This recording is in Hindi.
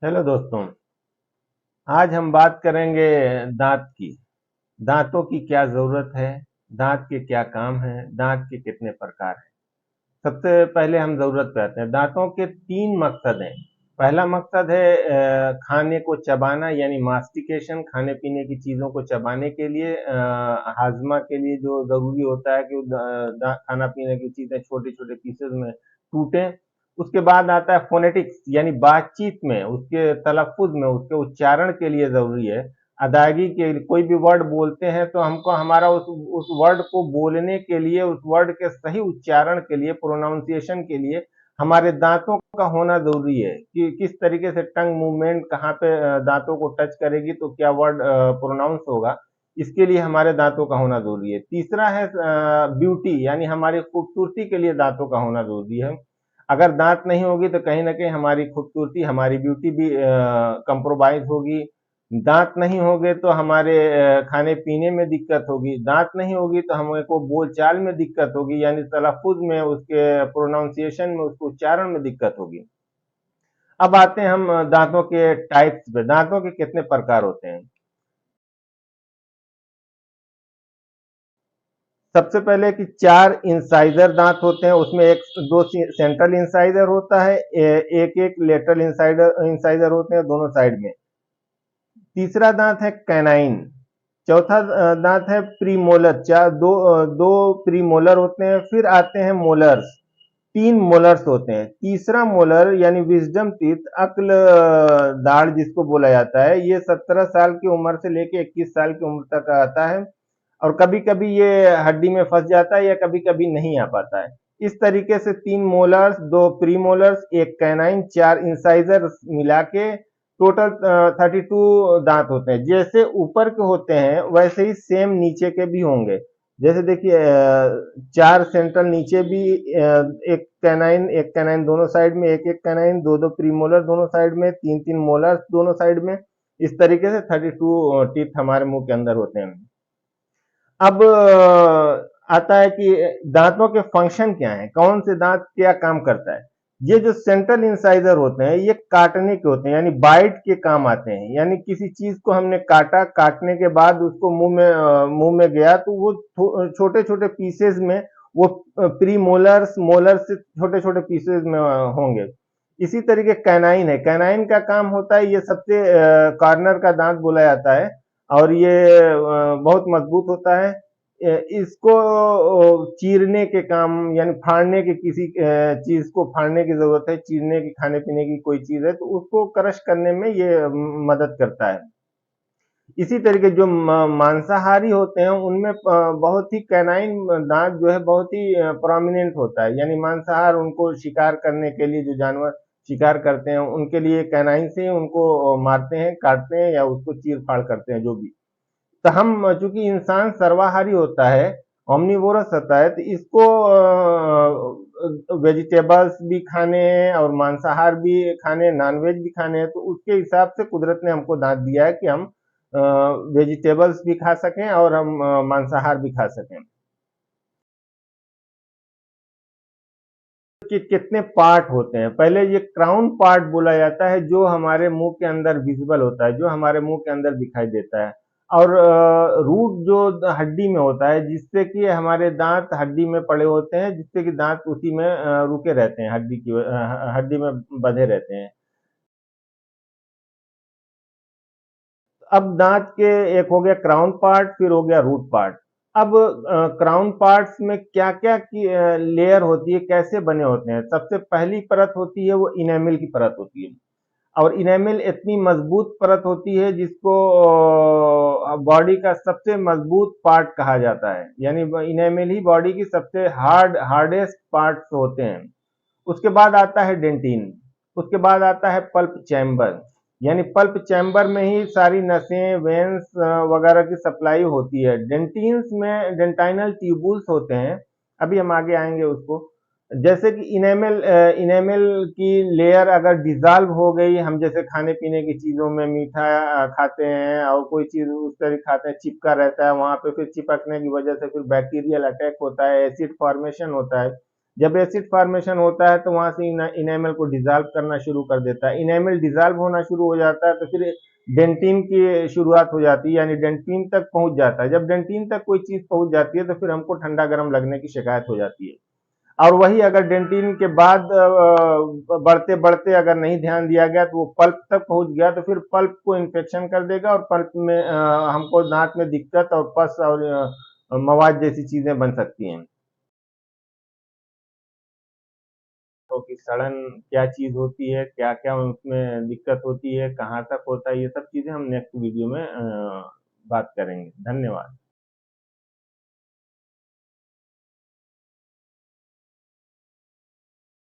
हेलो दोस्तों। आज हम बात करेंगे दांत की। दांतों की क्या जरूरत है, दांत के क्या काम है, दांत के कितने प्रकार हैं। सबसे पहले हम जरूरत पे आते हैं। दांतों के तीन मकसद हैं। पहला मकसद है खाने को चबाना, यानी मास्टिकेशन, खाने पीने की चीजों को चबाने के लिए, हाजमा के लिए जो जरूरी होता है कि खाना पीने की चीजें छोटे छोटे पीसेस में टूटे। उसके बाद आता है फोनेटिक्स, यानी बातचीत में, उसके तलफ्फुज में, उसके उच्चारण के लिए जरूरी है। अदायगी के लिए कोई भी वर्ड बोलते हैं तो हमको हमारा उस वर्ड को बोलने के लिए, उस वर्ड के सही उच्चारण के लिए, प्रोनाउंसिएशन के लिए हमारे दांतों का होना जरूरी है कि किस तरीके से टंग मूवमेंट कहाँ पे दांतों को टच करेगी तो क्या वर्ड प्रोनाउंस होगा। इसके लिए हमारे दांतों का होना जरूरी है। तीसरा है ब्यूटी, यानी हमारी खूबसूरती के लिए दांतों का होना जरूरी है। अगर दांत नहीं होगी तो कहीं ना कहीं हमारी खूबसूरती, हमारी ब्यूटी भी कंप्रोमाइज होगी। दांत नहीं होंगे तो हमारे खाने पीने में दिक्कत होगी। दांत नहीं होगी तो हमको बोलचाल में दिक्कत होगी, यानी तलफ्फुज में, उसके प्रोनाउंसिएशन में, उसके उच्चारण में दिक्कत होगी। अब आते हैं हम दांतों के टाइप्स पे। दांतों के कितने प्रकार होते हैं। सबसे पहले कि चार इंसाइजर दांत होते हैं, उसमें एक दो सेंट्रल इंसाइजर होता है, एक एक लेटरल इंसाइडर इंसाइजर होते हैं दोनों साइड में। तीसरा दांत है कैनाइन। चौथा दांत है प्रीमोलर। दो प्रीमोलर होते हैं। फिर आते हैं मोलर्स, तीन मोलर्स होते हैं। तीसरा मोलर यानी विजडम टीथ, अक्ल दाढ़ जिसको बोला जाता है, ये 17 साल की उम्र से लेके 21 साल की उम्र तक आता है। और कभी कभी ये हड्डी में फंस जाता है या कभी कभी नहीं आ पाता है। इस तरीके से तीन मोलर्स, दो प्री मोलर्स, एक कैनाइन, चार इंसाइजर मिला के टोटल 32 दांत होते हैं। जैसे ऊपर के होते हैं वैसे ही सेम नीचे के भी होंगे। जैसे देखिए, चार सेंट्रल नीचे भी, एक कैनाइन दोनों साइड में, एक एक कैनाइन, दो दो प्रीमोलर दोनों साइड में, तीन तीन मोलर दोनों साइड में। इस तरीके से 32 टीथ हमारे मुंह के अंदर होते हैं। अब आता है कि दांतों के फंक्शन क्या है, कौन से दांत क्या काम करता है। ये जो सेंट्रल इंसाइजर होते हैं ये काटने के होते हैं, यानी बाइट के काम आते हैं। यानी किसी चीज को हमने काटा, काटने के बाद उसको मुंह में गया तो वो छोटे छोटे पीसेस में, वो प्री मोलर्स मोलर से छोटे छोटे पीसेस में होंगे। इसी तरीके कैनाइन है। कैनाइन का काम होता है, ये सबसे कॉर्नर का दांत बोला जाता है और ये बहुत मजबूत होता है। इसको चीरने के काम, यानी फाड़ने के, किसी चीज को फाड़ने की जरूरत है, चीरने की, खाने पीने की कोई चीज है तो उसको क्रश करने में ये मदद करता है। इसी तरीके जो मांसाहारी होते हैं उनमें बहुत ही कैनाइन दांत जो है बहुत ही प्रोमिनेंट होता है। यानी मांसाहार, उनको शिकार करने के लिए, जो जानवर शिकार करते हैं उनके लिए कैनाइन से ही उनको मारते हैं, काटते हैं या उसको चीर फाड़ करते हैं जो भी। तो हम, चूंकि इंसान सर्वाहारी होता है, ओमनिवोरस होता है, तो इसको वेजिटेबल्स भी खाने हैं और मांसाहार भी खाने, नॉनवेज भी खाने हैं। तो उसके हिसाब से कुदरत ने हमको दांत दिया है कि हम वेजिटेबल्स भी खा सकें और हम मांसाहार भी खा सकें। कि कितने पार्ट होते हैं, पहले ये क्राउन पार्ट बोला जाता है जो हमारे मुंह के अंदर विजिबल होता है, जो हमारे मुंह के अंदर दिखाई देता है। और रूट जो हड्डी में होता है, जिससे कि हमारे दांत हड्डी में पड़े होते हैं, जिससे कि दांत उसी में रुके रहते हैं, हड्डी में बंधे रहते हैं। अब दांत के एक हो गया क्राउन पार्ट, फिर हो गया रूट पार्ट। अब क्राउन पार्ट्स में क्या क्या लेयर होती है, कैसे बने होते हैं। सबसे पहली परत होती है वो इनेमिल की परत होती है। और इनेमिल इतनी मजबूत परत होती है जिसको बॉडी का सबसे मजबूत पार्ट कहा जाता है। यानी इनेमिल ही बॉडी की सबसे हार्डेस्ट पार्ट्स होते हैं। उसके बाद आता है डेंटिन। उसके बाद आता है पल्प चैम्बर। यानी पल्प चैम्बर में ही सारी नसें, वेन्स वगैरह की सप्लाई होती है। डेंटिन्स में डेंटाइनल ट्यूबुल्स होते हैं, अभी हम आगे आएंगे उसको। जैसे कि इनेमल की लेयर अगर डिजॉल्व हो गई, हम जैसे खाने पीने की चीजों में मीठा खाते हैं और कोई चीज उस तरह खाते हैं, चिपका रहता है वहां पे, फिर चिपकने की वजह से फिर बैक्टीरियल अटैक होता है, एसिड फॉर्मेशन होता है। जब एसिड फॉर्मेशन होता है तो वहां से इनेमल को डिजॉल्व करना शुरू कर देता है। इनेमल डिजॉल्व होना शुरू हो जाता है तो फिर डेंटिन की शुरुआत हो जाती है, यानी डेंटिन तक पहुंच जाता है। जब डेंटिन तक कोई चीज पहुंच जाती है तो फिर हमको ठंडा गर्म लगने की शिकायत हो जाती है। और वही अगर डेंटिन के बाद बढ़ते बढ़ते अगर नहीं ध्यान दिया गया तो वो पल्प तक पहुंच गया तो फिर पल्प को इन्फेक्शन कर देगा और पल्प में हमको दांत में दिक्कत और पस और मवाद जैसी चीजें बन सकती हैं। तो कि सड़न क्या चीज होती है, क्या क्या उसमें दिक्कत होती है, कहाँ तक होता है, ये सब चीजें हम नेक्स्ट वीडियो में बात करेंगे। धन्यवाद।